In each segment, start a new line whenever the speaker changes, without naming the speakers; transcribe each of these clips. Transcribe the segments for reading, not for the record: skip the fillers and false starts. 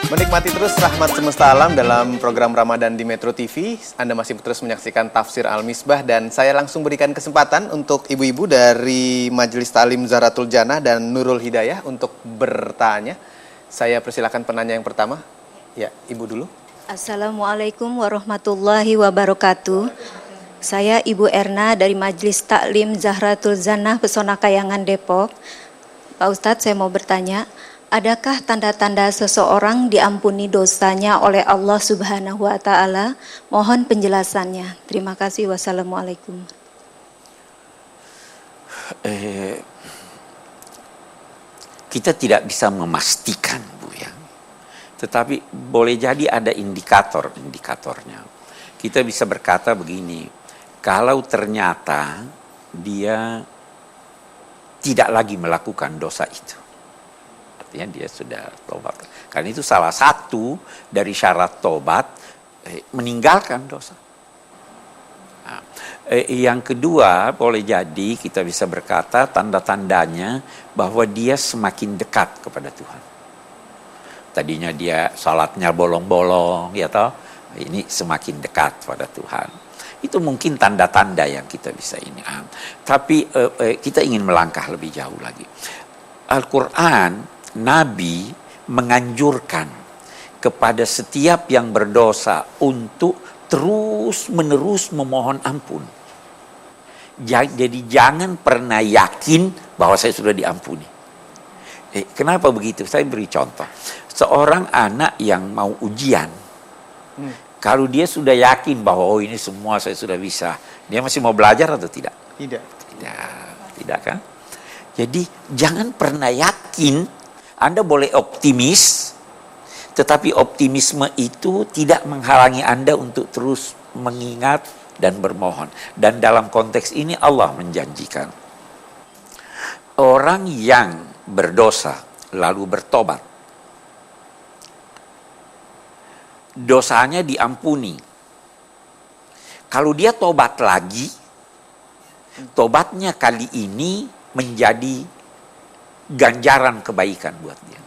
Menikmati terus rahmat semesta alam dalam program Ramadan di Metro TV. Anda masih terus menyaksikan Tafsir Al-Misbah dan saya langsung berikan kesempatan untuk ibu-ibu dari Majelis Ta'lim Zahratul Jannah dan Nurul Hidayah untuk bertanya. Saya persilakan penanya yang pertama. Ya, ibu dulu.
Assalamualaikum warahmatullahi wabarakatuh. Saya Ibu Erna dari Majelis Ta'lim Zahratul Jannah Pesona Kayangan Depok. Pak Ustadz, saya mau bertanya, adakah tanda-tanda seseorang diampuni dosanya oleh Allah Subhanahu wa Ta'ala? Mohon penjelasannya. Terima kasih. Wassalamualaikum.
Kita tidak bisa memastikan, Bu, ya. Tetapi boleh jadi ada indikatornya. Kita bisa berkata begini, kalau ternyata dia tidak lagi melakukan dosa itu, artinya dia sudah tobat. Karena itu salah satu dari syarat tobat, meninggalkan dosa. Nah, yang kedua, boleh jadi kita bisa berkata tanda-tandanya bahwa dia semakin dekat kepada Tuhan. Tadinya dia salatnya bolong-bolong, ya toh, ini semakin dekat pada Tuhan. Itu mungkin tanda-tanda yang kita bisa ini. Tapi kita ingin melangkah lebih jauh lagi. Al-Quran, Nabi menganjurkan kepada setiap yang berdosa untuk terus-menerus memohon ampun. Jadi jangan pernah yakin bahwa saya sudah diampuni. Kenapa begitu? Saya beri contoh. Seorang anak yang mau ujian, kalau dia sudah yakin bahwa ini semua saya sudah bisa, dia masih mau belajar atau tidak? Tidak kan? Jadi jangan pernah yakin. Anda boleh optimis, tetapi optimisme itu tidak menghalangi Anda untuk terus mengingat dan bermohon. Dan dalam konteks ini Allah menjanjikan, orang yang berdosa lalu bertobat, dosanya diampuni. Kalau dia tobat lagi, tobatnya kali ini menjadi ganjaran kebaikan buat dia.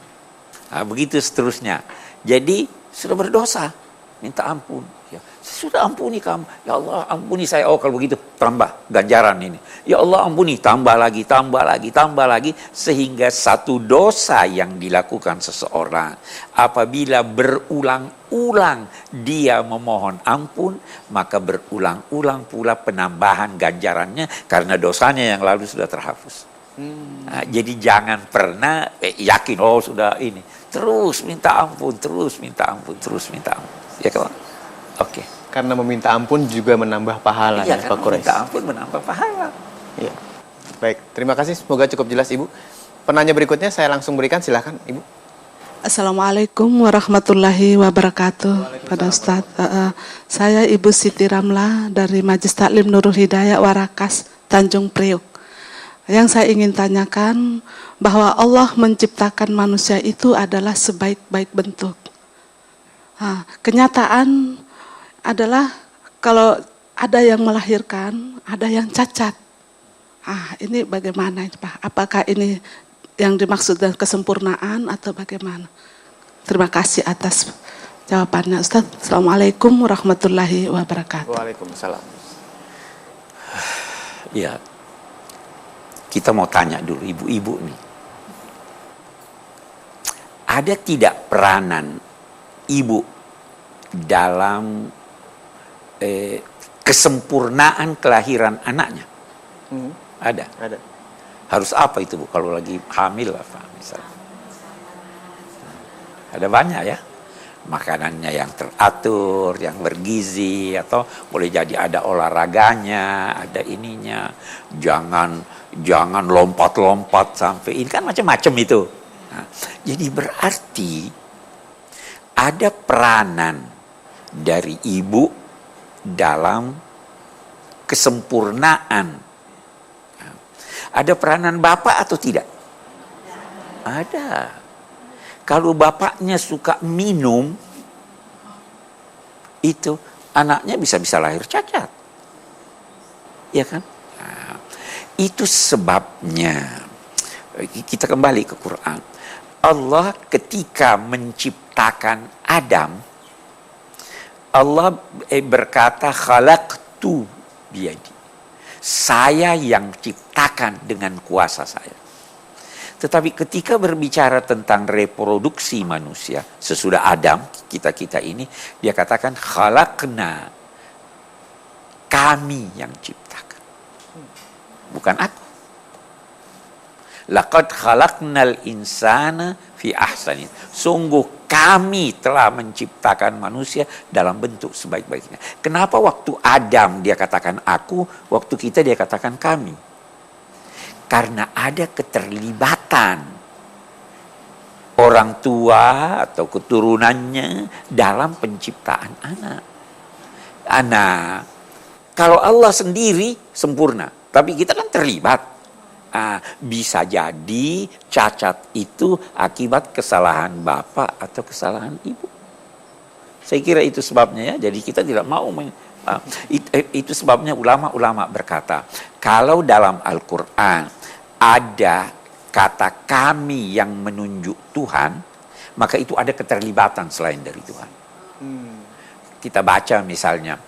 Nah, begitu seterusnya. Jadi sudah berdosa, minta ampun. Ya, saya sudah ampuni kamu. Ya Allah, ampuni saya. Oh, kalau begitu tambah ganjaran ini. Ya Allah, ampuni, tambah lagi, sehingga satu dosa yang dilakukan seseorang apabila berulang-ulang dia memohon ampun, maka berulang-ulang pula penambahan ganjarannya karena dosanya yang lalu sudah terhapus. Nah, jadi jangan pernah yakin, oh sudah ini. Terus minta ampun. Ya kawan? Oke.
Karena meminta ampun juga menambah pahala.
Iya,
Pak Quraisy.
Meminta ampun menambah pahala.
Iya. Baik, terima kasih. Semoga cukup jelas, Ibu. Penanya berikutnya saya langsung berikan, silakan, Ibu.
Assalamualaikum warahmatullahi wabarakatuh. Pada Ustaz, saya Ibu Siti Ramla dari Majelis Taklim Nurul Hidayah Warakas, Tanjung Priok. Yang saya ingin tanyakan bahwa Allah menciptakan manusia itu adalah sebaik-baik bentuk. Kenyataan adalah kalau ada yang melahirkan, ada yang cacat. Ini bagaimana Pak? Apakah ini yang dimaksud dengan kesempurnaan atau bagaimana? Terima kasih atas jawabannya Ustaz. Assalamualaikum warahmatullahi wabarakatuh.
Waalaikumsalam.
Ya, kita mau tanya dulu ibu-ibu nih. Ada tidak peranan ibu dalam kesempurnaan kelahiran anaknya? Ada. Harus apa itu Bu? Kalau lagi hamil apa misalnya? Ada banyak ya. Makanannya yang teratur, yang bergizi, atau boleh jadi ada olahraganya, ada ininya. Jangan lompat-lompat sampai ini kan macam-macam itu. Nah, jadi berarti ada peranan dari ibu dalam kesempurnaan. Nah, ada peranan bapak atau tidak? Ada. Kalau bapaknya suka minum, itu anaknya bisa lahir cacat. Ya kan? Nah, itu sebabnya kita kembali ke Quran. Allah ketika menciptakan Adam, Allah berkata khalaqtu biyadi. Saya yang ciptakan dengan kuasa saya. Tetapi ketika berbicara tentang reproduksi manusia, sesudah Adam, kita-kita ini, dia katakan khalaqna, kami yang ciptakan. Bukan aku. Laqad khalaqnal insana fi ahsani. Sungguh kami telah menciptakan manusia dalam bentuk sebaik-baiknya. Kenapa waktu Adam dia katakan aku, waktu kita dia katakan kami? Karena ada keterlibatan orang tua atau keturunannya dalam penciptaan anak. Kalau Allah sendiri sempurna, tapi kita kan terlibat. Bisa jadi cacat itu akibat kesalahan bapak atau kesalahan ibu. Saya kira itu sebabnya ya. Jadi kita tidak mau itu sebabnya ulama-ulama berkata, kalau dalam Al-Quran ada kata kami yang menunjuk Tuhan, maka itu ada keterlibatan selain dari Tuhan. Kita baca misalnya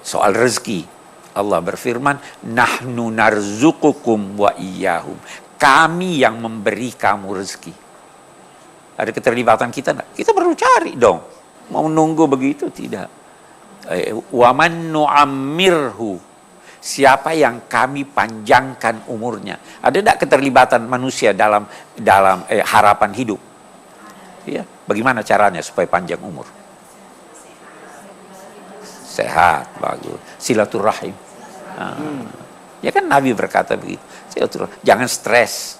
soal rezeki. Allah berfirman, nahnu narzuqukum wa iyyahum. Kami yang memberi kamu rezeki. Ada keterlibatan kita enggak? Kita perlu cari dong. Mau nunggu begitu tidak. Wa man nu'ammirhu. Siapa yang kami panjangkan umurnya. Ada enggak keterlibatan manusia dalam harapan hidup? Ya, bagaimana caranya supaya panjang umur? Sehat, bagus. Silaturahim. Ya kan Nabi berkata begitu. Silaturahim. Jangan stres.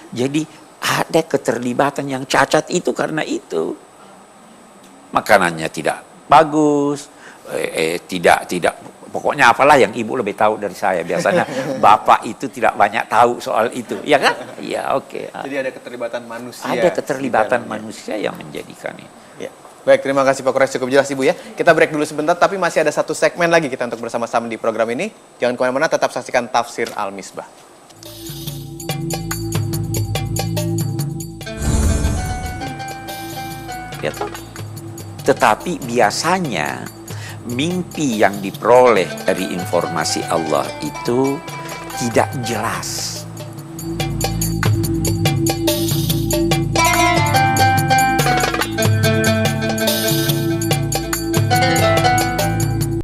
Jadi ada keterlibatan yang cacat itu karena itu. Makanannya tidak bagus. Tidak. Pokoknya apalah yang ibu lebih tahu dari saya. Biasanya bapak itu tidak banyak tahu soal itu. Ya kan? Ya oke.
Jadi ada keterlibatan manusia.
Ada keterlibatan manusia yang menjadikan ini.
Ya. Baik, terima kasih Pak Kores, cukup jelas Ibu ya. Kita break dulu sebentar, tapi masih ada satu segmen lagi kita untuk bersama-sama di program ini. Jangan kemana-mana, tetap saksikan Tafsir Al-Misbah.
Ya, tetapi biasanya mimpi yang diperoleh dari informasi Allah itu tidak jelas.